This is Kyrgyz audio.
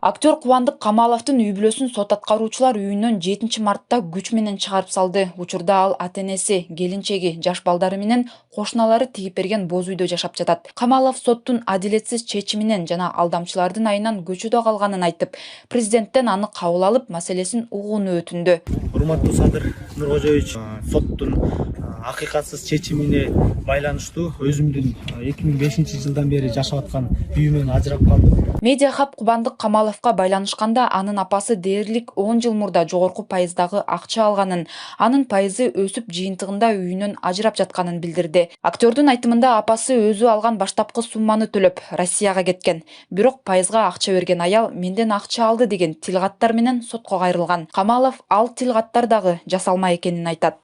Актер Кубандык Камаловдун үй бүлөсүн сот аткаруучулар үйүнөн 7 мартта күч менен чыгарып салды. Учурда ал ата-энеси, келинчеги, жаш балдары менен кошуналары тигип берген боз үйдө жашап жатат. Камалов соттун адилетсиз чечиминен жана алдамчылардын айынан көчөдө калганын айтып, президенттен аны кабыл алып, маселесин угууну өтүндү. Урматтуу Садыр Нуркожоевич, соттун акыйкатсыз чечимине байланыштуу өзүмдүн 2005-жылдан бери жашап аткан үйүмөн ажырап калдым. Медиа хаб Кубандык Камаловго байланышканда анын апасы дээрлик 10 жыл мурда жогорку пайыздагы акча алганын, анын пайызы өсүп жыйынтыгында үйүнөн ажырап жатканын билдирди. Актёрдун айтымында апасы өзү алган баштапкы сумманы төлөп Россияга кеткен. Бирок пайызга акча берген аял менден акча алды деген тилкаттар менен сотко кайрылган. Камалов ал тилкаттар дагы жасалма экенин айтат.